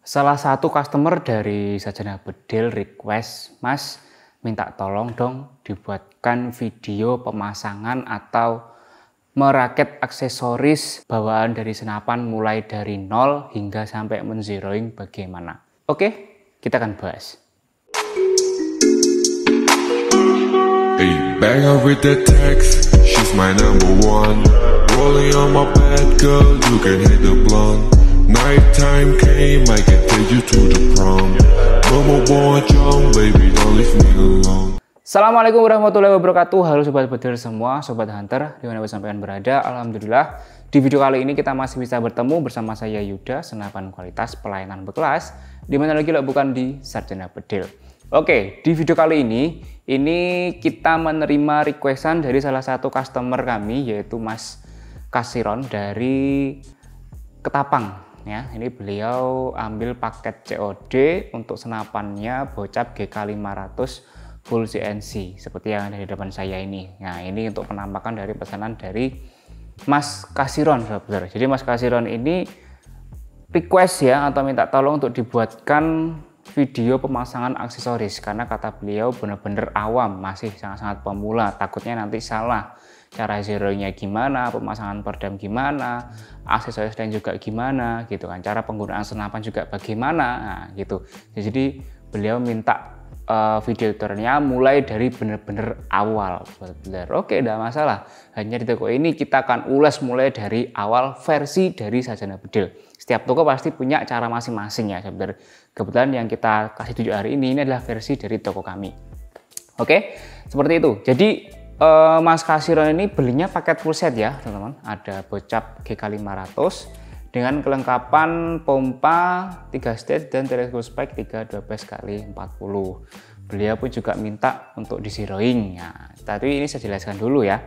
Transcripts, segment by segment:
Salah satu customer dari Sajana Bedil request, Mas, minta tolong dong dibuatkan video pemasangan atau merakit aksesoris bawaan dari senapan mulai dari nol hingga sampai menzeroing bagaimana. Oke, kita akan bahas. Hey, bang her with that text, she's my number one. Rolling on my bed, girl, you can hit the blunt. Nighttime came, I can take you to the prom. Mama want jump, baby, don't leave me alone. Assalamualaikum warahmatullahi wabarakatuh. Halo sobat bedil semua, sobat hunter dimanapun sampean berada. Alhamdulillah di video kali ini kita masih bisa bertemu bersama saya Yuda, senapan kualitas pelayanan berkelas. Dimana lagi lah bukan di Sajana Bedil. Oke, di video kali ini kita menerima requestan dari salah satu customer kami, yaitu Mas Kasiron dari Ketapang. Ya, ini beliau ambil paket COD untuk senapannya Bocap GK500 full CNC seperti yang ada di depan saya ini. Nah, ini untuk penampakan dari pesanan dari Mas Kasiron, saudara. Jadi Mas Kasiron ini request ya atau minta tolong untuk dibuatkan video pemasangan aksesoris karena kata beliau benar-benar awam, masih sangat-sangat pemula, takutnya nanti salah cara zeroingnya gimana, pemasangan perdam gimana, aksesoris lain juga gimana gitu kan, cara penggunaan senapan juga bagaimana, nah, gitu. Jadi beliau minta video tutorialnya mulai dari benar-benar awal, benar. Oke, tidak masalah. Hanya di toko ini kita akan ulas mulai dari awal versi dari Sajana Bedil. Setiap toko pasti punya cara masing-masing ya, saudara. Kebetulan yang kita kasih tunjuk hari ini adalah versi dari toko kami. Oke, seperti itu. Jadi Mas Kasiron ini belinya paket full set ya, teman-teman. Ada Bocap GK500 dengan kelengkapan pompa 3 stage dan teleskop spek 312x40. Beliau pun juga minta untuk di-zeroing. Nah, tapi ini saya jelaskan dulu ya.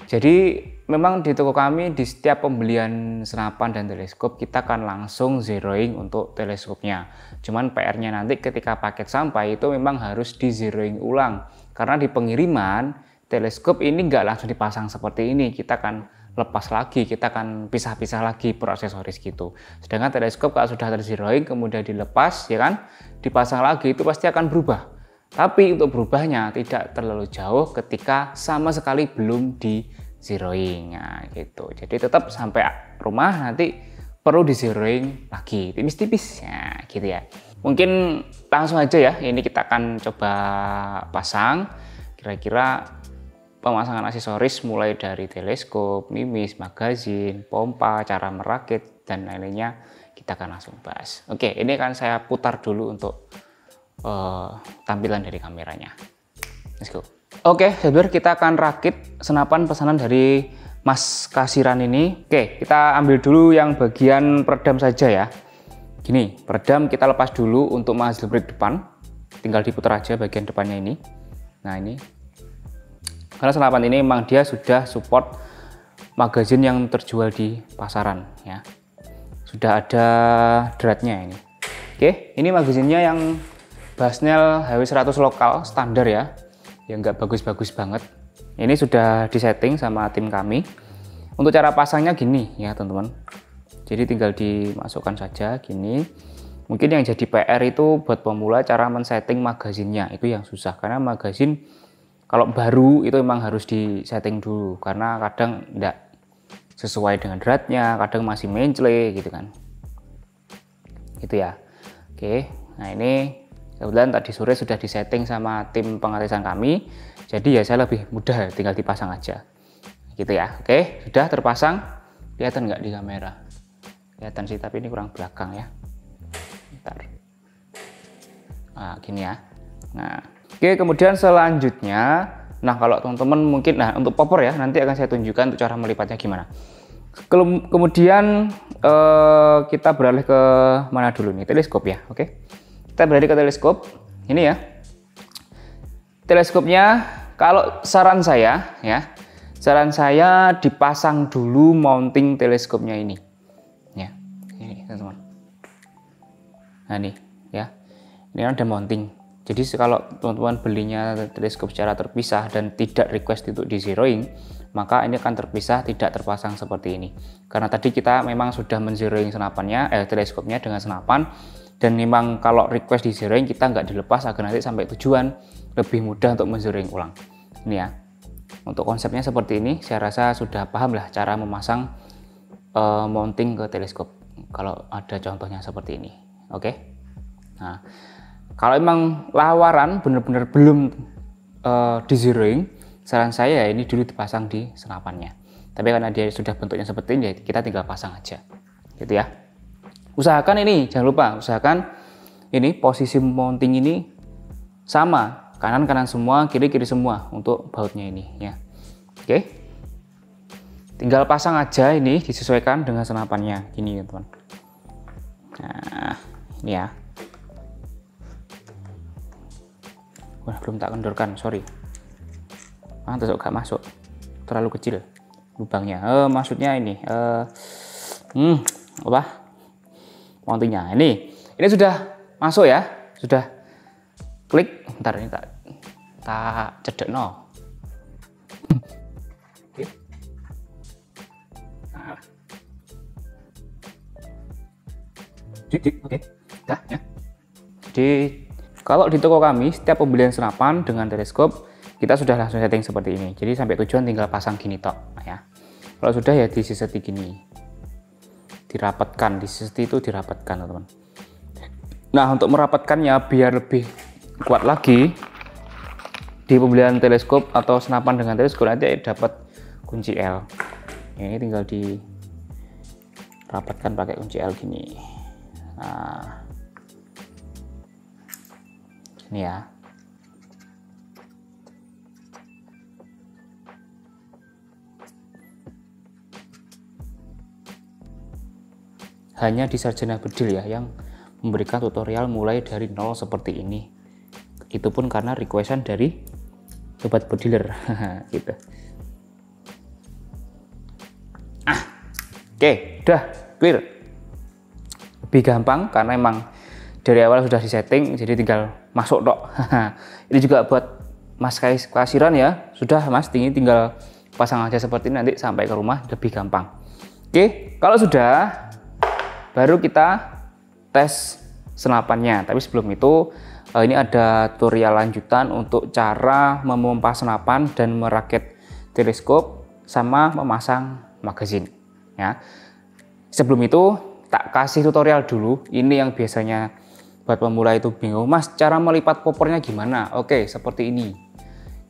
Jadi memang di toko kami di setiap pembelian senapan dan teleskop kita akan langsung zeroing untuk teleskopnya. Cuman PR-nya nanti ketika paket sampai itu memang harus di zeroing ulang. Karena di pengiriman teleskop ini nggak langsung dipasang seperti ini. Kita akan lepas lagi, kita akan pisah-pisah lagi per aksesoris gitu. Sedangkan teleskop kalau sudah terzeroing kemudian dilepas ya kan, dipasang lagi itu pasti akan berubah. Tapi untuk berubahnya tidak terlalu jauh ketika sama sekali belum di zeroing. Nah, gitu. Jadi tetap sampai rumah nanti perlu di zeroing lagi, tipis-tipis ya, gitu ya. Mungkin langsung aja ya, ini kita akan coba pasang kira-kira pemasangan aksesoris mulai dari teleskop, mimis, magazin, pompa, cara merakit, dan lain-lainnya kita akan langsung bahas. Oke, ini akan saya putar dulu untuk tampilan dari kameranya. Let's go. Oke, saudara, kita akan rakit senapan pesanan dari Mas Kasiran ini. Oke, kita ambil dulu yang bagian peredam saja ya. Gini, peredam kita lepas dulu untuk muzzle brake depan. Tinggal diputar aja bagian depannya ini. Nah, ini. Karena senapan ini memang dia sudah support magazin yang terjual di pasaran ya. Sudah ada dratnya ini. Oke, ini magazinnya yang Basnel HW100 lokal standar ya. Yang nggak bagus-bagus banget. Ini sudah disetting sama tim kami. Untuk cara pasangnya gini ya teman-teman. Jadi tinggal dimasukkan saja gini. Mungkin yang jadi PR itu buat pemula cara men-setting magazinnya. Itu yang susah karena magazin kalau baru itu memang harus disetting dulu karena kadang enggak sesuai dengan dratnya, kadang masih mencle gitu kan. Gitu ya. Oke, nah ini kebetulan tadi sore sudah disetting sama tim pengatesan kami. Jadi ya saya lebih mudah tinggal dipasang aja. Gitu ya. Oke, sudah terpasang. Kelihatan nggak di kamera? Kelihatan sih, tapi ini kurang belakang ya. Bentar. Nah, gini ya. Nah, oke, kemudian selanjutnya, nah kalau teman-teman mungkin, nah untuk popor ya, nanti akan saya tunjukkan untuk cara melipatnya gimana. Kemudian kita beralih ke mana dulu nih, teleskop ya, oke. Kita beralih ke teleskop, ini ya. Teleskopnya, kalau saran saya ya, saran saya dipasang dulu mounting teleskopnya ini, ya, ini teman-teman. Nah nih, ya, ini ada mounting. Jadi kalau teman-teman belinya teleskop secara terpisah dan tidak request untuk di zeroing, maka ini akan terpisah, tidak terpasang seperti ini. Karena tadi kita memang sudah menzeroing senapannya, teleskopnya dengan senapan, dan memang kalau request di zeroing kita nggak dilepas agar nanti sampai tujuan lebih mudah untuk menzeroing ulang. Ini ya, untuk konsepnya seperti ini, saya rasa sudah paham lah cara memasang mounting ke teleskop. Kalau ada contohnya seperti ini, oke? Nah, kalau emang lawaran benar-benar belum di zeroing, saran saya ini dulu dipasang di senapannya. Tapi karena dia sudah bentuknya seperti ini, kita tinggal pasang aja, gitu ya. Usahakan ini, jangan lupa, usahakan ini posisi mounting ini sama, kanan-kanan semua, kiri-kiri semua untuk bautnya ini ya. Oke. Tinggal pasang aja ini, disesuaikan dengan senapannya gini ya, teman. Nah, ini ya. Wah, belum tak kendorkan, sorry. Terus gak masuk, terlalu kecil lubangnya. Maksudnya ini, apa? Mountingnya ini sudah masuk ya, sudah klik. Bentar ini tak cedek no. Oke. Nah. Oke, dah ya. Jadi kalau di toko kami, setiap pembelian senapan dengan teleskop, kita sudah langsung setting seperti ini. Jadi sampai tujuan tinggal pasang gini tok ya. Kalau sudah ya disiseti gini. Dirapatkan, disiseti itu dirapatkan, teman-teman. Nah, untuk merapatkannya biar lebih kuat lagi, di pembelian teleskop atau senapan dengan teleskop nanti dapat kunci L. Ini tinggal dirapatkan pakai kunci L gini. Nah, ini ya. Hanya di Sarjana Bedil ya yang memberikan tutorial mulai dari nol seperti ini. Itu pun karena requestan dari sobat bediler gitu. Oke, udah clear. Lebih gampang karena emang dari awal sudah disetting, jadi tinggal masuk dok. Ini juga buat mas kasiran ya, sudah mas, ini tinggal pasang aja seperti ini, nanti sampai ke rumah lebih gampang. Oke, kalau sudah, baru kita tes senapannya. Tapi sebelum itu, ini ada tutorial lanjutan untuk cara memompa senapan dan merakit teleskop sama memasang magazin. Ya, sebelum itu tak kasih tutorial dulu. Ini yang biasanya buat pemula itu bingung, mas cara melipat popornya gimana? Oke, seperti ini.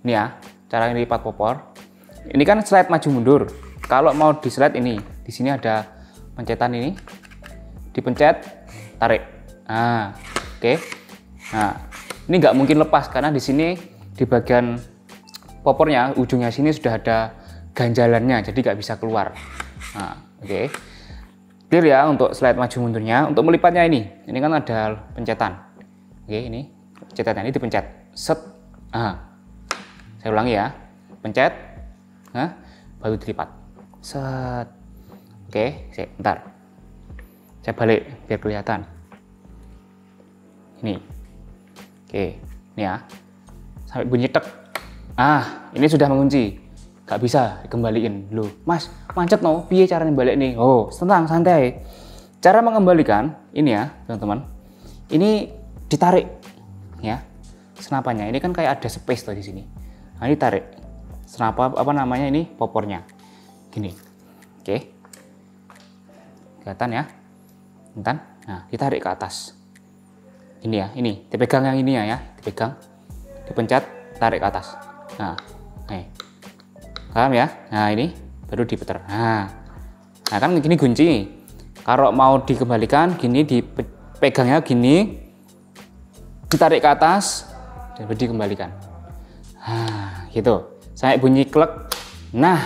Ini ya, cara melipat popor. Ini kan slide maju mundur. Kalau mau di slide ini, di sini ada pencetan ini, dipencet, tarik. Nah, oke. Nah, ini nggak mungkin lepas karena di sini di bagian popornya ujungnya sini sudah ada ganjalannya, jadi nggak bisa keluar. Nah, oke. Clear ya untuk slide maju mundurnya. Untuk melipatnya ini kan ada pencetan. Oke, ini pencetannya ini dipencet. Set. Saya ulangi ya. Pencet. Nah, baru dilipat. Set. Oke, bentar. Saya balik biar kelihatan. Ini. Oke, ini ya. Sampai bunyi tek. Ini sudah mengunci. Gak bisa dikembaliin. Loh, mas, mancet no, piye cara balik nih? Oh, tenang, santai. Cara mengembalikan ini ya, teman-teman. Ini ditarik ya. Senapannya ini kan kayak ada space tuh di sini. Nah, ini tarik. Senapan apa namanya ini? Popornya. Gini. Oke. Kelihatan ya? Bentar. Nah, ditarik ke atas. Ini ya, ini. Dipegang yang ini ya, dipegang. Dipencet, tarik ke atas. Nah, nih. Paham ya? Nah, ini baru diputar. Nah kan gini kunci. Kalau mau dikembalikan gini, dipegangnya gini, ditarik ke atas dan baru dikembalikan. Gitu. Sampai bunyi klek. Nah,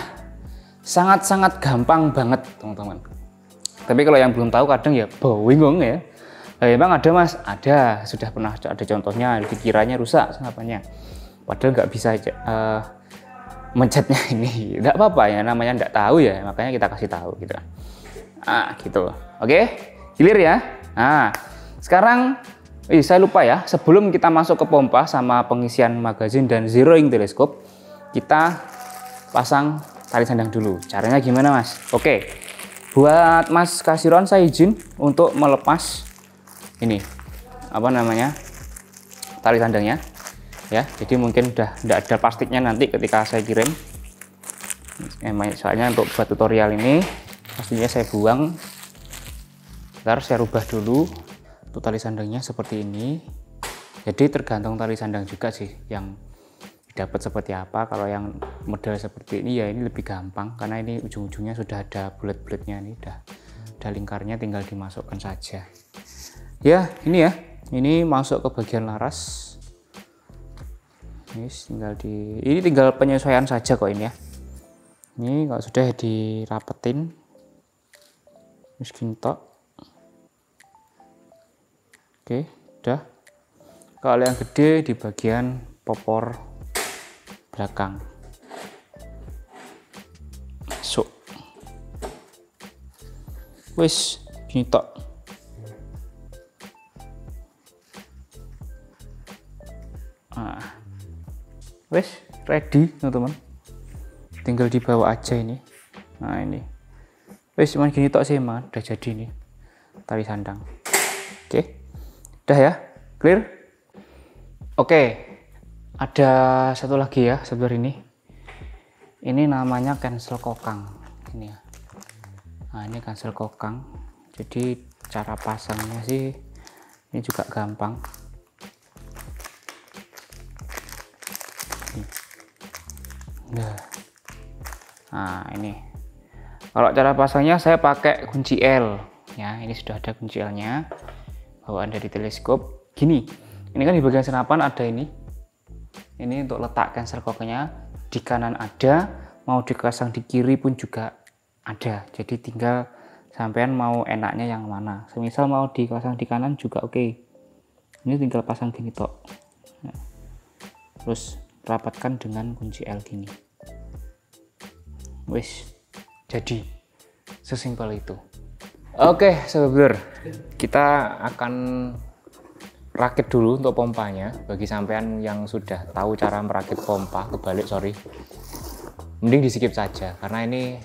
sangat-sangat gampang banget, teman-teman. Tapi kalau yang belum tahu kadang ya bingung ya. Emang ada mas? Ada. Sudah pernah ada contohnya. Dikiranya rusak senapannya. Padahal nggak bisa aja. Mencetnya ini nggak apa-apa ya, namanya nggak tahu ya, makanya kita kasih tahu gitu kan. Gitu. Oke, clear ya. Nah, sekarang Saya lupa ya, sebelum kita masuk ke pompa sama pengisian magazin dan zeroing teleskop, kita pasang tali sandang dulu. Caranya gimana Mas? Oke, buat Mas Kasiron saya izin untuk melepas ini tali sandangnya ya. Jadi mungkin udah tidak ada plastiknya nanti ketika saya kirim. Soalnya untuk buat tutorial ini pastinya saya buang. Ntar saya rubah dulu untuk tali sandangnya seperti ini. Jadi tergantung tali sandang juga sih yang dapat seperti apa. Kalau yang model seperti ini ya ini lebih gampang karena ini ujung-ujungnya sudah ada bulat-bulatnya, ini udah ada lingkarnya, tinggal dimasukkan saja. Ya ini masuk ke bagian laras. Ini tinggal penyesuaian saja kok ini ya. Ini kalau sudah dirapetin miskin tok. Oke, udah. Kalau yang gede di bagian popor belakang. Masuk. Wis, gini tok. Wis, ready teman-teman. Tinggal dibawa aja ini. Nah ini. Wis cuman gini tok sih man, udah jadi nih tali sandang. Oke. Udah ya, clear? Oke. Ada satu lagi ya sebelah ini. Ini namanya cancel kokang. Ini ya. Nah, ini cancel kokang. Jadi cara pasangnya sih ini juga gampang. Nah ini kalau cara pasangnya saya pakai kunci L ya. Ini sudah ada kunci L nya bawaan dari teleskop. Gini, ini kan di bagian senapan ada ini untuk letak cancel kokangnya. Di kanan ada, mau dipasang di kiri pun juga ada. Jadi tinggal sampean mau enaknya yang mana. Semisal mau dipasang di kanan juga oke. Ini tinggal pasang gini tok. Nah, terus rapatkan dengan kunci L gini. Wis, jadi sesimpel itu. Oke, sobat, kita akan rakit dulu untuk pompanya. Bagi sampean yang sudah tahu cara merakit pompa, mending di skip saja karena ini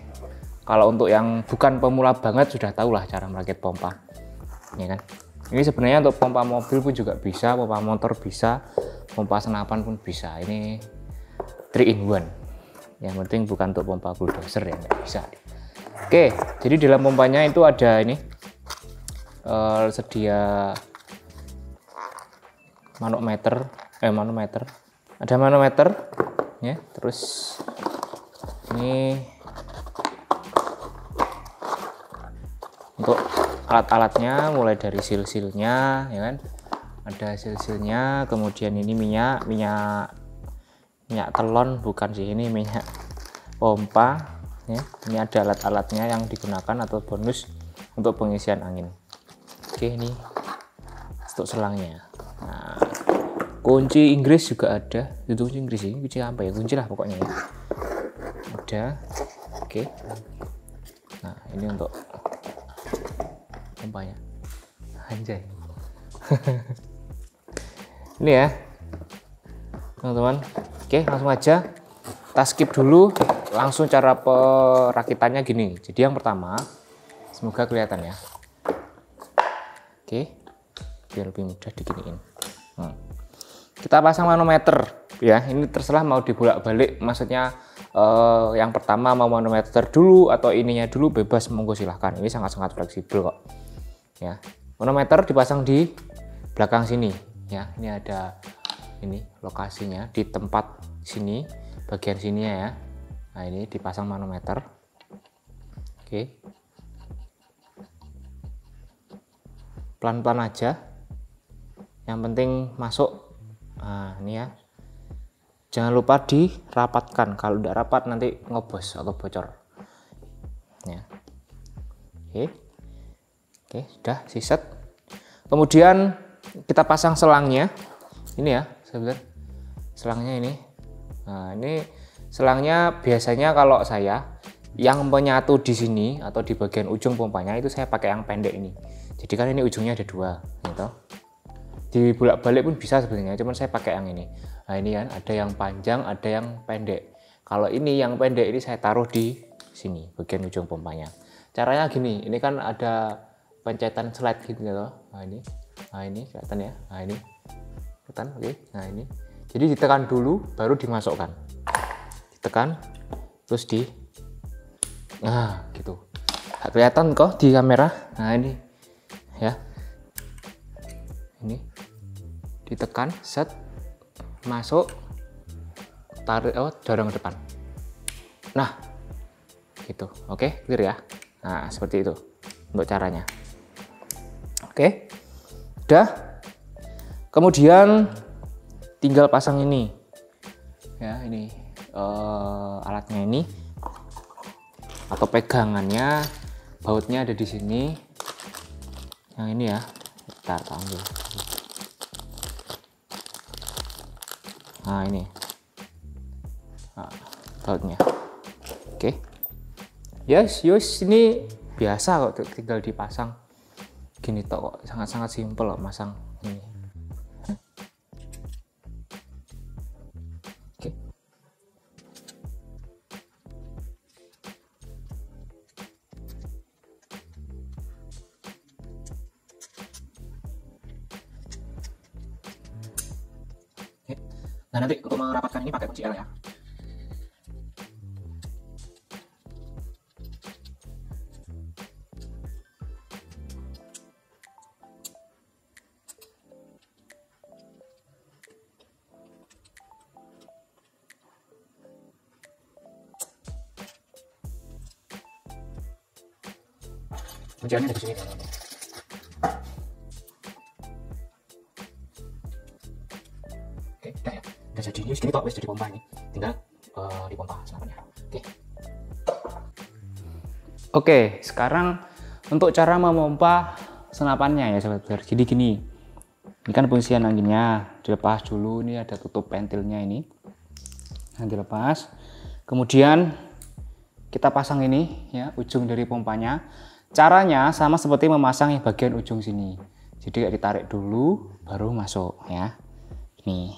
kalau untuk yang bukan pemula banget sudah tahu lah cara merakit pompa, ya kan? Ini sebenarnya untuk pompa mobil pun juga bisa, pompa motor bisa, pompa senapan pun bisa. Ini 3 in 1. Yang penting bukan untuk pompa bulldozer ya, nggak bisa. Oke, jadi dalam pompanya itu ada ini sedia manometer, ada manometer ya. Terus ini untuk alat-alatnya mulai dari sil-silnya ya kan, ada sil-silnya. Kemudian ini minyak telon, bukan sih, ini minyak pompa ya. Ini ada alat-alatnya yang digunakan atau bonus untuk pengisian angin. Oke, ini untuk selangnya. Nah, kunci Inggris juga ada. Itu kunci Inggris ini, kunci apa ya, kunci lah pokoknya ya. Udah. Oke. Nah, ini untuk pompanya. Anjay. Ini ya teman-teman. Oke, langsung aja kita skip dulu, langsung cara perakitannya gini. Jadi yang pertama, semoga kelihatan ya. Oke, biar lebih mudah diginiin. Kita pasang manometer ya. Ini terserah mau dibolak-balik, maksudnya yang pertama mau manometer dulu atau ininya dulu, bebas, monggo silahkan. Ini sangat-sangat fleksibel kok ya. Manometer dipasang di belakang sini ya. Ini ada ini lokasinya di tempat sini, bagian sini ya. Nah, ini dipasang manometer. Oke, pelan-pelan aja, yang penting masuk. Nah, ini ya, jangan lupa dirapatkan. Kalau udah rapat nanti ngobos atau bocor ya. Oke, sudah siset. Kemudian kita pasang selangnya ini ya, sebentar, selangnya ini. Nah, ini selangnya biasanya kalau saya yang menyatu di sini atau di bagian ujung pompanya itu saya pakai yang pendek ini. Jadi kan ini ujungnya ada 2 gitu. Dibolak-balik pun bisa sebenarnya, cuman saya pakai yang ini. Nah ini kan ada yang panjang, ada yang pendek. Kalau ini yang pendek ini saya taruh di sini bagian ujung pompanya. Caranya gini, ini kan ada pencetan slide gitu loh. Nah ini kelihatan ya. Nah ini kelihatan, oke. Nah ini, jadi ditekan dulu, baru dimasukkan. Ditekan, terus nah gitu. Nggak kelihatan kok di kamera. Nah ini, ya. Ini ditekan, set, masuk, tarik, dorong ke depan. Nah, gitu. Oke, clear ya. Nah, seperti itu untuk caranya. Oke, udah. Kemudian tinggal pasang ini. Ya, ini alatnya ini atau pegangannya, bautnya ada di sini. Yang ini ya. Kita ambil. Nah ini, nah, bautnya. Oke, yes, ini biasa kok, tinggal dipasang gini tok kok, sangat-sangat simpel kok masang ini. Oke. Nah nanti untuk merapatkan ini pakai kunci L ya. Kunciannya ada di sini. Oke, udah ya. Udah jadi ini segini kok, wis jadi pompa ini. Tinggal dipompa senapannya. Oke, sekarang untuk cara memompa senapannya ya sobat. Jadi gini. Ini kan pengisian anginnya, dilepas dulu, ini ada tutup ventilnya ini. Nah, dilepas. Kemudian kita pasang ini ya, ujung dari pompanya. Caranya sama seperti memasang yang bagian ujung sini. Jadi kayak ditarik dulu baru masuk ya. Ini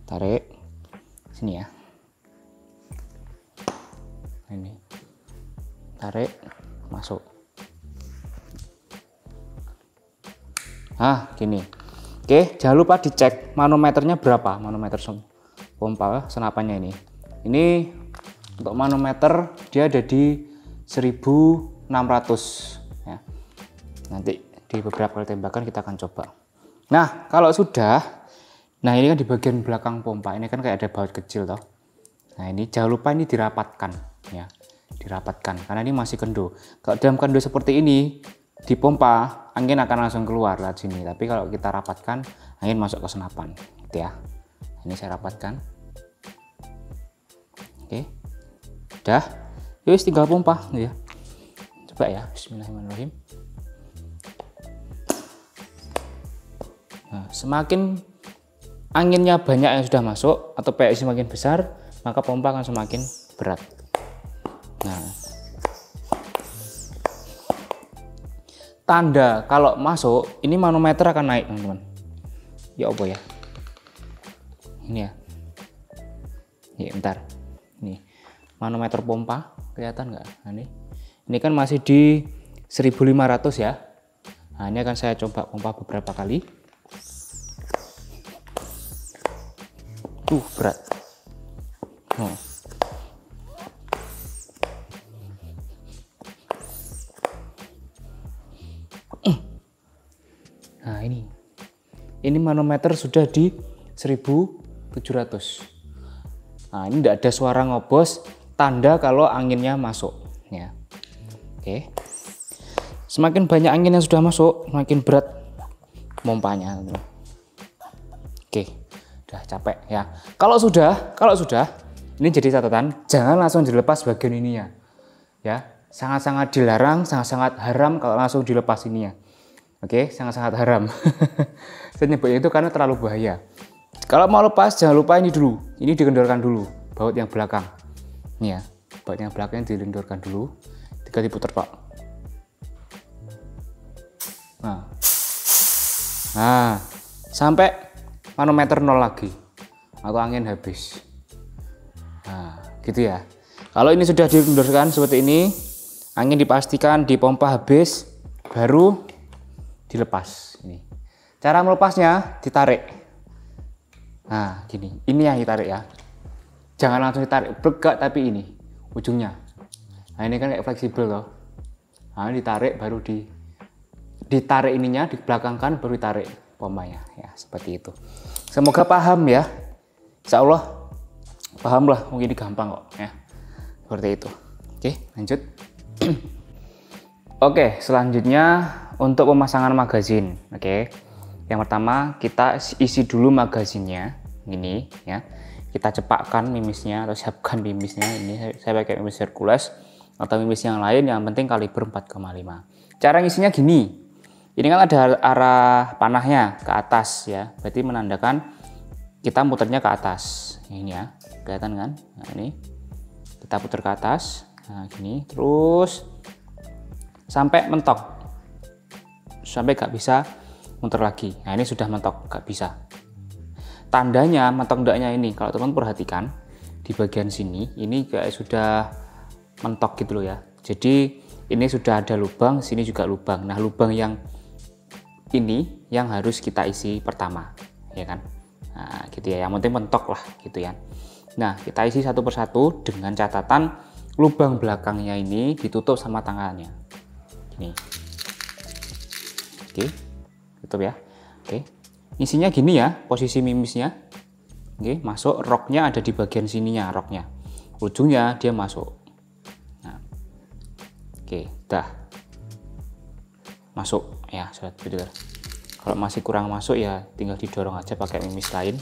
tarik sini ya. Ini tarik masuk. Nah gini. Oke, jangan lupa dicek manometernya berapa, manometer pompa senapannya ini. Ini untuk manometer dia ada di 1600 ya. Nanti di beberapa kali tembakan kita akan coba. Nah kalau sudah, nah ini kan di bagian belakang pompa ini kan kayak ada baut kecil toh. Nah ini jangan lupa ini dirapatkan ya, dirapatkan karena ini masih kendo. Kalau dalam kendo seperti ini dipompa, angin akan langsung keluar lewat sini. Tapi kalau kita rapatkan, angin masuk ke senapan gitu ya. Ini saya rapatkan. Oke, udah, yuk tinggal pompa gitu ya. Coba ya, bismillahirrahmanirrahim. Nah, semakin anginnya banyak yang sudah masuk atau PSI semakin besar, maka pompa akan semakin berat. Nah, tanda kalau masuk ini manometer akan naik teman-teman. Ya apa ya? Ini ya. Ya bentar. Nih manometer pompa kelihatan nggak? Nah, ini kan masih di 1500 ya. Nah ini akan saya coba pompa beberapa kali. Berat. Nah ini manometer sudah di 1700. Nah ini tidak ada suara ngobos, tanda kalau anginnya masuk ya. Oke, semakin banyak angin yang sudah masuk semakin berat pompanya. Oke, udah capek ya. Kalau sudah ini jadi catatan, jangan langsung dilepas bagian ininya ya. Sangat-sangat dilarang, sangat-sangat haram kalau langsung dilepas ininya. Oke, sangat-sangat haram. Saya nyebutnya itu karena terlalu bahaya. Kalau mau lepas, jangan lupa ini dulu. Ini dikendorkan dulu, baut yang belakang. Ini ya, baut yang belakang dikendorkan dulu. Tinggal diputar pak. Nah, sampai manometer 0 lagi atau angin habis. Nah, gitu ya. Kalau ini sudah dikendorkan seperti ini, angin dipastikan dipompa habis, baru dilepas. Ini. Cara melepasnya ditarik. Nah, gini. Ini yang ditarik ya. Jangan langsung ditarik, bergerak tapi ini ujungnya. Nah, ini kan kayak fleksibel loh. Nah, ditarik baru ditarik ininya, dibelakangkan baru ditarik pompanya ya, seperti itu. Semoga paham ya. Insya Allah paham lah, mungkin ini gampang kok ya. Seperti itu. Oke, lanjut. Oke, selanjutnya untuk pemasangan magazin. Oke. Yang pertama kita isi dulu magazinnya ini ya. Kita cepakkan mimisnya atau siapkan mimisnya. Ini saya pakai mimis Hercules atau mimis yang lain, yang penting kaliber 4,5. Cara ngisinya gini. Ini kan ada arah panahnya ke atas ya. Berarti menandakan kita muternya ke atas. Ini ya. Kelihatan kan? Nah, ini. Kita putar ke atas. Nah, gini. Terus sampai mentok. Sampai gak bisa muter lagi. Nah, ini sudah mentok, gak bisa. Tandanya mentok enggaknya ini, kalau teman-teman perhatikan di bagian sini, ini kayak sudah mentok gitu loh ya. Jadi ini sudah ada lubang, sini juga lubang. Nah, lubang yang ini yang harus kita isi pertama, ya kan? Nah, gitu ya. Yang penting mentok lah, gitu ya. Nah, kita isi satu persatu dengan catatan lubang belakangnya ini ditutup sama tangannya. Gini. Oke, tutup ya. Oke. Isinya gini ya, posisi mimisnya. Oke, masuk, roknya ada di bagian sininya, roknya. Ujungnya dia masuk. Nah. Oke, dah. Masuk ya, sobat bidder. Kalau masih kurang masuk ya tinggal didorong aja pakai mimis lain.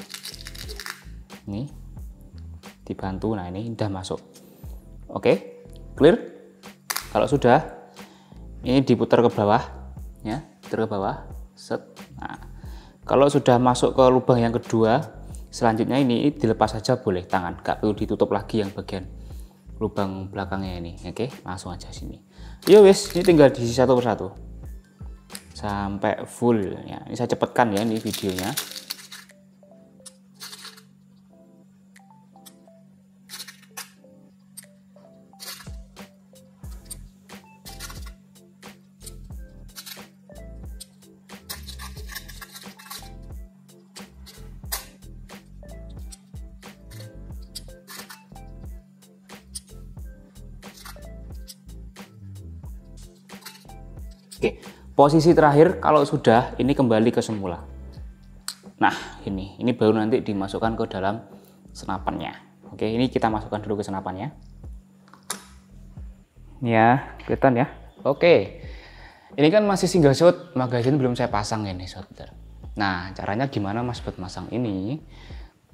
Ini. Dibantu. Nah, ini udah masuk. Oke, clear. Kalau sudah, ini diputar ke bawah ya, putar ke bawah. Set. Nah, kalau sudah masuk ke lubang yang kedua, selanjutnya ini dilepas saja boleh tangan, gak perlu ditutup lagi yang bagian lubang belakangnya ini. Oke, langsung aja sini. Yo wis, ini tinggal diisi satu persatu sampai full ya. Ini saya cepatkan ya ini videonya. Oke, posisi terakhir kalau sudah ini kembali ke semula. Nah, ini baru nanti dimasukkan ke dalam senapannya. Oke, ini kita masukkan dulu ke senapannya. Ya, kelihatan ya. Oke, ini kan masih single shot, magazin belum saya pasang ini, saudara. Nah, caranya gimana mas buat masang ini?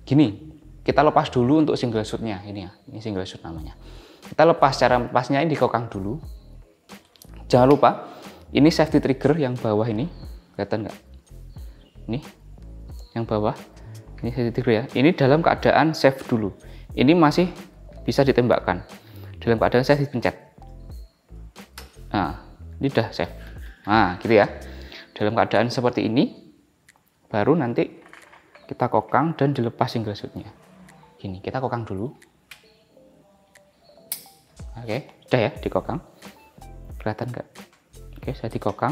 Gini, kita lepas dulu untuk single shotnya ini ya. Ini single shot namanya. Kita lepas, cara lepasnya ini dikokang dulu. Jangan lupa. Ini safety trigger yang bawah ini, kelihatan nggak? Ini, yang bawah, ini safety trigger ya. Ini dalam keadaan safe dulu. Ini masih bisa ditembakkan. Dalam keadaan safe dipencet. Nah, ini udah safe. Nah, gitu ya. Dalam keadaan seperti ini, baru nanti kita kokang dan dilepas single shotnya. Gini, kita kokang dulu. Oke, udah ya, dikokang. Kelihatan nggak? Oke, saya dikokang,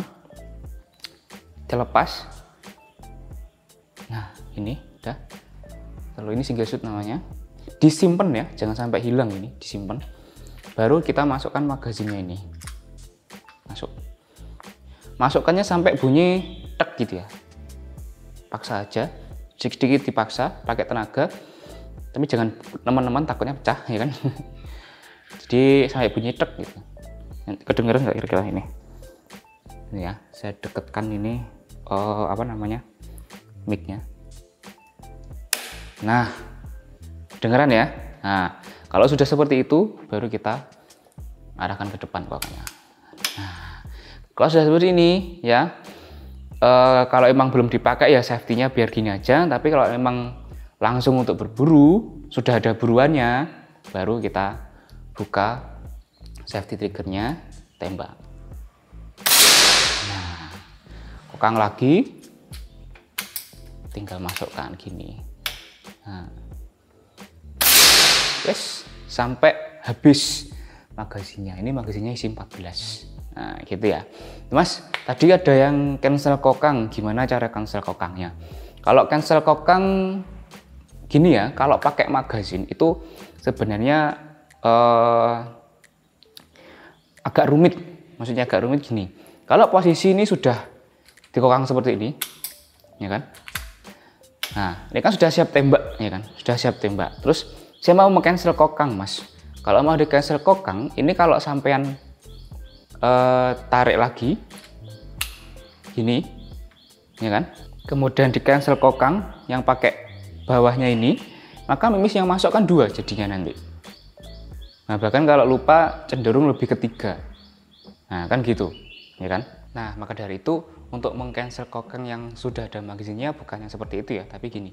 terlepas. Nah, ini udah. Lalu ini single shot namanya. Disimpan ya, jangan sampai hilang ini, disimpan. Baru kita masukkan magazinnya ini. Masuk. Masukkannya sampai bunyi tek gitu ya. Paksa aja, sedikit-sedikit dipaksa, pakai tenaga. Tapi jangan teman-teman takutnya pecah ya kan. Jadi sampai bunyi tek gitu. Kedengeran nggak kira-kira ini? Ini ya, saya dekatkan ini mic-nya. Nah, dengeran ya. Nah, kalau sudah seperti itu baru kita arahkan ke depan pokoknya. Nah, kalau sudah seperti ini ya, kalau emang belum dipakai ya safety-nya biar gini aja. Tapi kalau emang langsung untuk berburu, sudah ada buruannya, baru kita buka safety triggernya, tembak. Kokang lagi. tinggal masukkan gini. Nah, wes sampai habis magazinnya. Ini magazinnya isi 14. Nah, gitu ya. Mas, tadi ada yang cancel kokang. Gimana cara cancel kokangnya? Kalau cancel kokang gini ya, kalau pakai magazin itu sebenarnya agak rumit. Maksudnya agak rumit gini. Kalau posisi ini sudah dikokang seperti ini, ya kan? Nah, ini kan sudah siap tembak, ya kan? Sudah siap tembak. Terus saya mau cancel kokang, Mas. Kalau mau di cancel kokang, ini kalau sampean tarik lagi, gini, ya kan? Kemudian di cancel kokang yang pakai bawahnya ini, maka mimis yang masuk kan 2 jadinya nanti. Nah, bahkan kalau lupa cenderung lebih ke 3. Nah, kan gitu, ya kan? Nah, maka dari itu untuk meng-cancel kokang yang sudah ada magazinnya bukan yang seperti itu ya, tapi gini.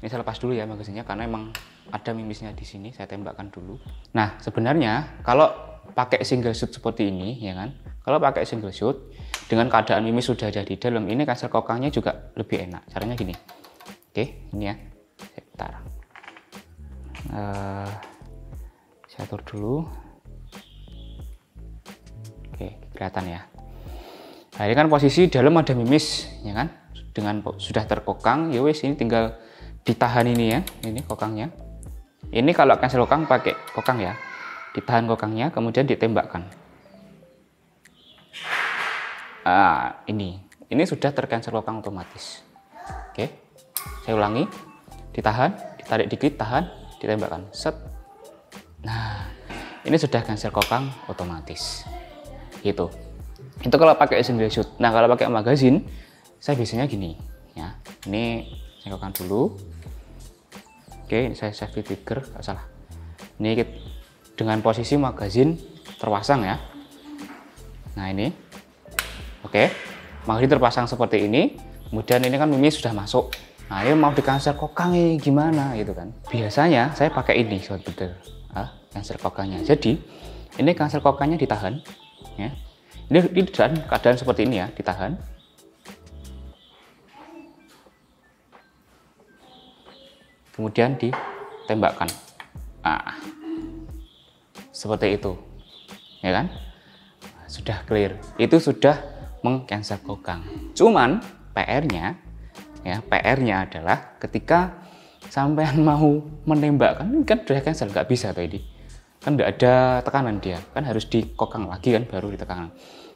Ini saya lepas dulu ya magazinnya karena emang ada mimisnya di sini, saya tembakkan dulu. Nah, sebenarnya kalau pakai single shoot seperti ini, ya kan? Kalau pakai single shoot dengan keadaan mimis sudah ada di dalam, ini cancel kokangnya juga lebih enak. Caranya gini. Oke, ini ya. Sebentar. Saya atur dulu. Oke, kelihatan ya. Nah, ini kan posisi dalam ada mimis, ya kan? Dengan sudah terkokang, ya wes ini tinggal ditahan ini ya, ini kokangnya. Ini kalau cancel kokang pakai kokang ya, ditahan kokangnya, kemudian ditembakkan. Ini sudah tercancel kokang otomatis. Oke, saya ulangi, ditahan, ditarik dikit, tahan, ditembakkan, set. Nah, ini sudah cancel kokang otomatis, gitu. Itu kalau pakai single shoot. Nah, kalau pakai magazin, saya biasanya gini ya. Ini saya kokang dulu. Oke, ini saya safety trigger, nggak salah. Ini dengan posisi magazin terpasang ya. Nah, ini. Oke. Magazin terpasang seperti ini. Kemudian ini kan mimis sudah masuk. Nah, ini mau di cancel kokang gimana gitu kan. Biasanya saya pakai ini sobat bedel. Cancel kokangnya. Jadi, ini cancel kokangnya ditahan ya. Ini dalam keadaan seperti ini ya, ditahan. Kemudian ditembakkan. Seperti itu. Ya kan? Sudah clear. Itu sudah meng-cancel kokang. Cuman PR-nya ya, PR-nya adalah ketika sampean mau menembakkan, kan sudah cancel, nggak bisa tadi. Kan nggak ada tekanan dia, kan harus dikokang lagi kan baru ditekan.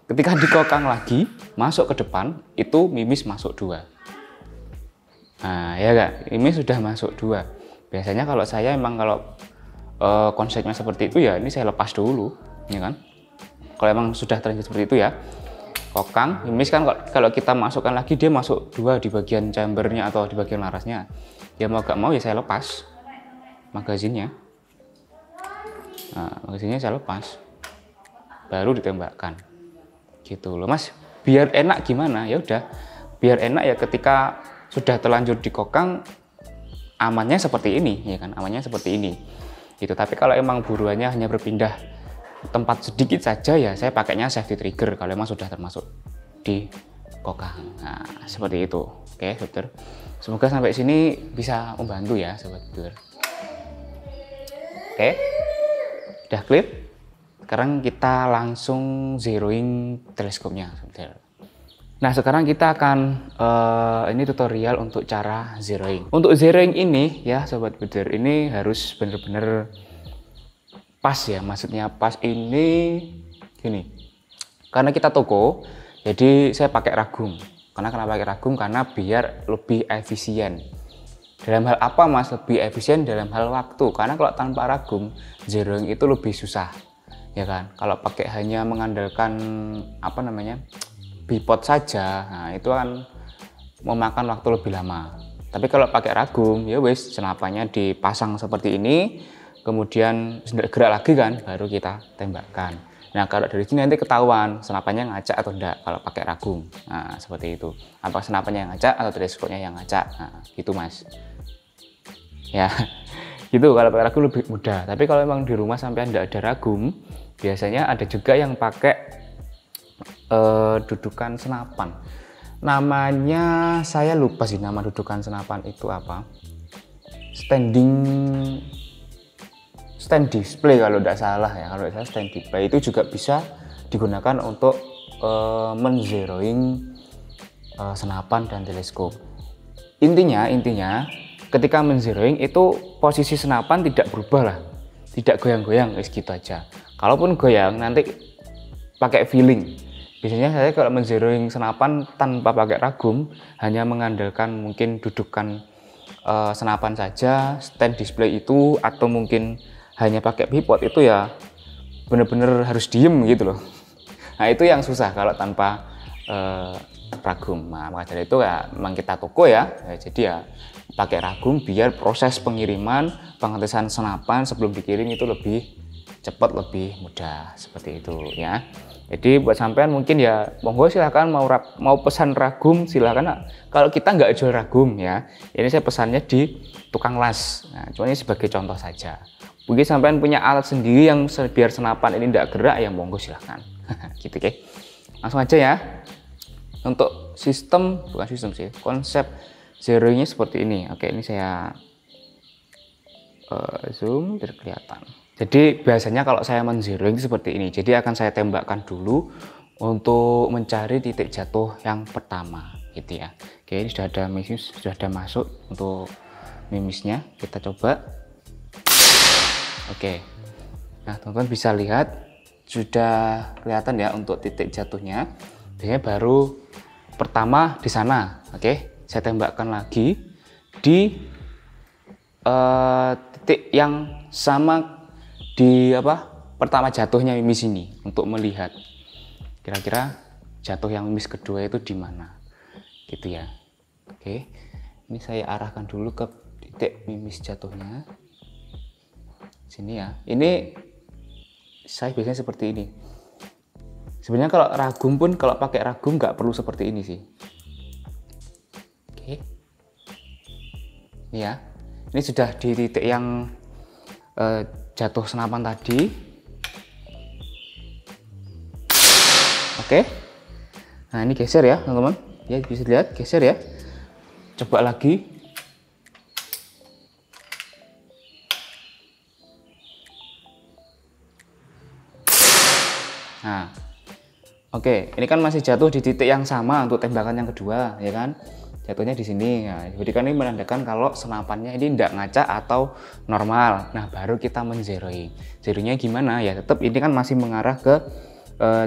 Ketika dikokang lagi masuk ke depan itu mimis masuk 2. Nah ya gak, mimis sudah masuk 2. Biasanya kalau saya emang kalau konsepnya seperti itu ya ini saya lepas dulu, ya kan? Kalau emang sudah terlanjur seperti itu ya, kokang mimis kan kalau kita masukkan lagi dia masuk 2 di bagian chambernya atau di bagian larasnya. Ya mau gak mau ya saya lepas magazinnya. Nah, magazinnya saya lepas, baru ditembakkan, gitu loh Mas. Biar enak gimana? Ya udah, biar enak ya ketika sudah terlanjur dikokang, amannya seperti ini, ya kan? Amannya seperti ini, gitu. Tapi kalau emang buruannya hanya berpindah tempat sedikit saja ya, saya pakainya safety trigger kalau emang sudah termasuk di kokang. Nah, seperti itu. Oke, Dokter. Semoga sampai sini bisa membantu ya, Sobat Dokter. Oke. Udah clear? Sekarang kita langsung zeroing teleskopnya. Nah, sekarang kita akan ini tutorial untuk cara zeroing. Untuk zeroing ini ya Sobat Buder, ini harus benar-benar pas ya. Maksudnya pas ini gini. Karena kita toko, jadi saya pakai ragum. Kenapa pakai ragum? Karena biar lebih efisien. Dalam hal apa Mas lebih efisien? Dalam hal waktu. Karena kalau tanpa ragum, zeroing itu lebih susah, ya kan? Kalau pakai hanya mengandalkan apa namanya bipod saja, nah itu kan memakan waktu lebih lama. Tapi kalau pakai ragum, ya wis senapannya dipasang seperti ini, kemudian gerak lagi kan, baru kita tembakkan. Nah kalau dari sini nanti ketahuan senapannya ngacak atau enggak kalau pakai ragum. Nah seperti itu. Apa senapannya yang ngacak atau teleskopnya yang ngacak? Nah gitu Mas. Ya, gitu kalau pakai ragum lebih mudah. Tapi kalau memang di rumah sampai enggak ada ragum, biasanya ada juga yang pakai dudukan senapan. namanya saya lupa sih nama dudukan senapan itu apa. Stand display kalau tidak salah ya, kalau saya stand display itu juga bisa digunakan untuk men-zeroing senapan dan teleskop. Intinya ketika men-zeroing itu posisi senapan tidak berubah lah, tidak goyang-goyang, gitu aja. Kalaupun goyang nanti pakai feeling. Biasanya saya kalau men-zeroing senapan tanpa pakai ragum, hanya mengandalkan mungkin dudukan senapan saja, stand display itu, atau mungkin hanya pakai pivot, itu ya bener-bener harus diem gitu loh. Nah itu yang susah kalau tanpa ragum. Nah maka dari itu ya memang kita toko ya, jadi ya pakai ragum biar proses pengiriman, pengetesan senapan sebelum dikirim itu lebih cepat, lebih mudah, seperti itu ya. Jadi buat sampean mungkin ya monggo silahkan mau pesan ragum silahkan. Kalau kita nggak jual ragum ya, ini saya pesannya di tukang las. Nah, cuma ini sebagai contoh saja. Mungkin sampean punya alat sendiri yang biar senapan ini tidak gerak ya monggo silahkan. Gitu oke. Langsung aja ya. Untuk sistem, bukan sistem sih, konsep zeroingnya seperti ini. Oke, ini saya zoom biar kelihatan. Jadi biasanya kalau saya men-zeroing seperti ini. Jadi akan saya tembakkan dulu untuk mencari titik jatuh yang pertama, gitu ya. Oke, ini sudah ada masuk untuk mimisnya. Kita coba. Oke. Nah, teman-teman bisa lihat sudah kelihatan ya untuk titik jatuhnya. Biasanya baru pertama di sana. Oke, saya tembakkan lagi di titik yang sama di pertama jatuhnya mimis ini untuk melihat kira-kira jatuh yang mimis kedua itu di mana, gitu ya. Oke, ini saya arahkan dulu ke titik mimis jatuhnya sini ya. Ini saya biasanya seperti ini. Sebenarnya kalau ragum pun, kalau pakai ragum nggak perlu seperti ini sih. Oke, ini ya. Ini sudah di titik yang jatuh senapan tadi. Oke. Nah ini geser ya teman-teman. Ya bisa lihat geser ya. Coba lagi. Nah, oke, ini kan masih jatuh di titik yang sama untuk tembakan yang kedua, ya kan? Jatuhnya di sini. Nah, jadi kan ini menandakan kalau senapannya ini tidak ngaca atau normal. Nah, baru kita men-zeroing. Zeroingnya gimana? Ya tetap ini kan masih mengarah ke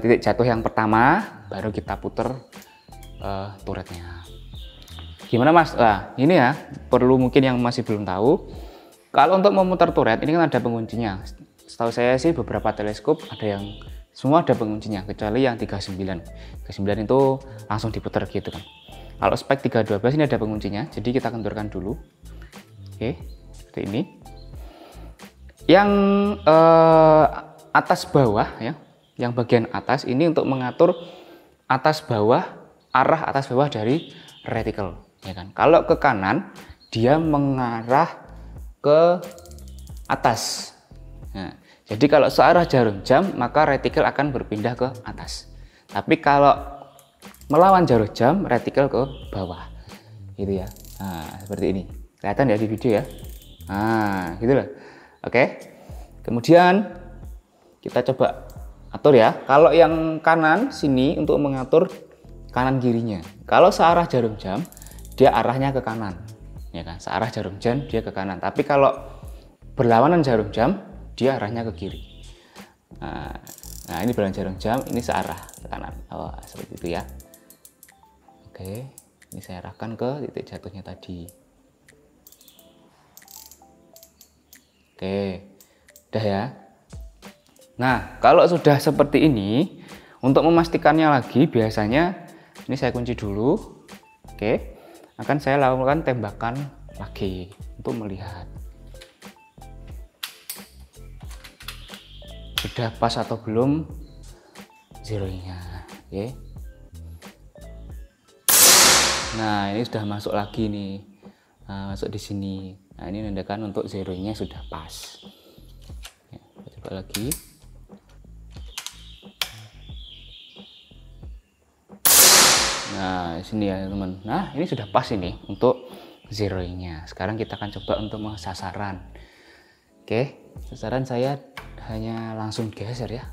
titik jatuh yang pertama, baru kita puter turretnya. Gimana Mas? Nah, ini ya perlu mungkin yang masih belum tahu. Kalau untuk memutar turret ini kan ada penguncinya. Setahu saya sih beberapa teleskop ada yang semua ada penguncinya kecuali yang 39. 39 itu langsung diputar gitu kan. Kalau spek 312 ini ada penguncinya, jadi kita kendorkan dulu. Oke, seperti ini. Yang atas bawah ya, yang bagian atas ini untuk mengatur atas bawah, arah atas bawah dari reticle, ya kan. Kalau ke kanan dia mengarah ke atas. Nah, jadi kalau searah jarum jam maka reticle akan berpindah ke atas. Tapi kalau melawan jarum jam reticle ke bawah, gitu ya. Nah, seperti ini. Kelihatan ya di video ya. Nah, gitu loh. Oke. Kemudian kita coba atur ya. Kalau yang kanan sini untuk mengatur kanan kirinya. Kalau searah jarum jam dia arahnya ke kanan, ya kan. Searah jarum jam dia ke kanan. Tapi kalau berlawanan jarum jam dia arahnya ke kiri. Nah ini berlawanan jarum jam, ini searah ke kanan. Oh, seperti itu ya. Oke, ini saya arahkan ke titik jatuhnya tadi. Oke, udah ya. Nah, kalau sudah seperti ini, untuk memastikannya lagi biasanya ini saya kunci dulu. Oke, akan saya lakukan tembakan lagi untuk melihat sudah pas atau belum zeroingnya. Oke. Nah, ini sudah masuk lagi nih. Nah, masuk di sini. Nah, ini menandakan untuk zeroingnya sudah pas. Ya, kita coba lagi. Nah, sini ya teman. Nah, ini sudah pas ini untuk zeroingnya. Sekarang kita akan coba untuk sasaran. Oke, sasaran saya hanya langsung geser ya.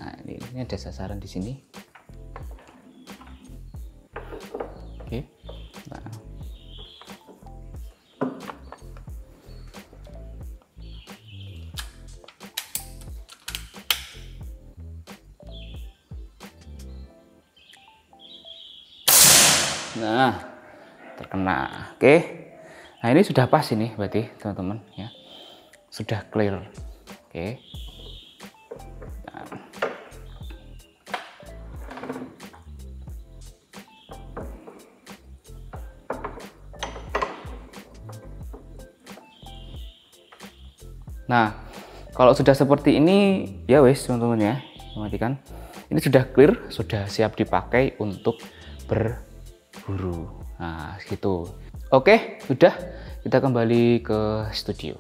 Nah, ini ada sasaran di sini. Oke. Nah, terkena. Oke. Nah, ini sudah pas ini berarti teman-teman ya. Sudah clear. Oke. Nah, kalau sudah seperti ini ya wes teman-teman ya, matikan. Ini sudah clear, sudah siap dipakai untuk berburu. Nah, gitu. Oke, sudah. Kita kembali ke studio.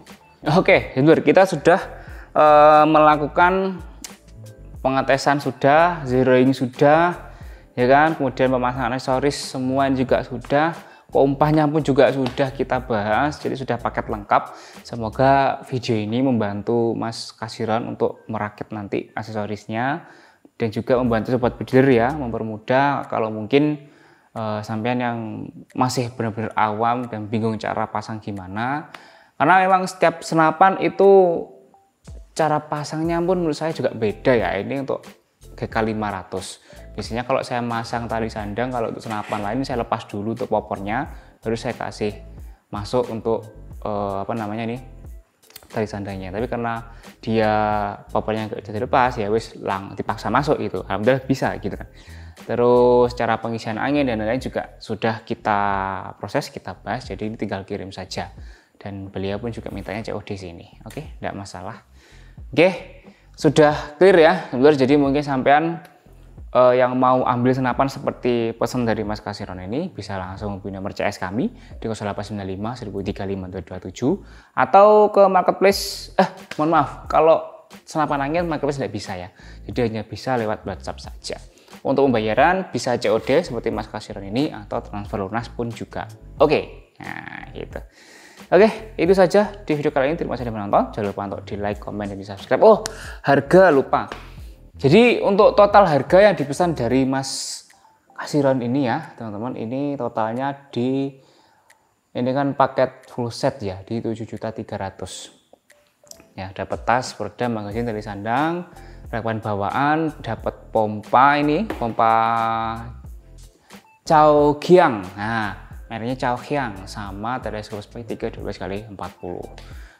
Oke, kita sudah melakukan pengetesan sudah, zeroing sudah, ya kan? Kemudian pemasangan aksesoris semua juga sudah. Pompanya pun juga sudah kita bahas, jadi sudah paket lengkap. Semoga video ini membantu Mas Kasiron untuk merakit nanti aksesorisnya dan juga membantu sobat builder ya, mempermudah kalau mungkin sampean yang masih benar-benar awam dan bingung cara pasang gimana. Karena memang setiap senapan itu cara pasangnya pun menurut saya juga beda ya. Ini untuk GK500. Biasanya kalau saya masang tali sandang, kalau untuk senapan lain saya lepas dulu untuk popornya, baru saya kasih masuk untuk tali sandangnya. Tapi karena dia popornya nggak bisa dilepas, ya wis dipaksa masuk gitu. Alhamdulillah bisa gitu kan. Terus cara pengisian angin dan lain-lain juga sudah kita proses, kita bahas. Jadi ini tinggal kirim saja. Dan beliau pun juga mintanya COD sini. Oke, tidak masalah. Oke, sudah clear ya. Jadi mungkin sampean yang mau ambil senapan seperti pesan dari Mas Kasiron ini bisa langsung hubungi nomor CS kami di 0895 1035 227 atau ke marketplace. Mohon maaf, kalau senapan angin marketplace tidak bisa ya. Jadi hanya bisa lewat WhatsApp saja. Untuk pembayaran bisa COD seperti Mas Kasiron ini atau transfer lunas pun juga. Oke, nah gitu. Oke, itu saja di video kali ini. Terima kasih sudah menonton. Jangan lupa untuk di like, komen, dan di subscribe. Oh, harga lupa. Jadi untuk total harga yang dipesan dari Mas Kasiron ini ya, teman-teman, ini totalnya ini kan paket full set ya, di 7.300.000. Ya, dapat tas, peredam, magazin, tali sandang, rangkaian bawaan, dapat pompa ini, pompa Chaoqiang. Nah, mereknya Chaoqiang sama teleskop Spy 3 12x40.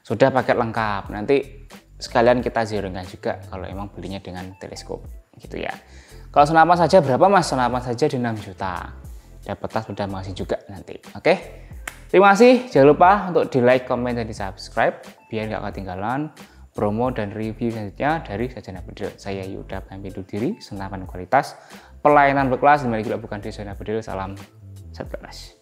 Sudah paket lengkap. Nanti sekalian kita zeroingkan juga kalau emang belinya dengan teleskop gitu ya. Kalau senapan saja berapa Mas? Senapan saja di 6 juta. Dapat tas udah masih juga nanti. Oke. Terima kasih. Jangan lupa untuk di like, komen, dan di subscribe biar nggak ketinggalan promo dan review selanjutnya dari Sarjana Bedil. Saya Yuda pamit undur diri. Senapan kualitas, pelayanan berkelas, dimana juga bukan di Sarjana Bedil. Salam satu kelas.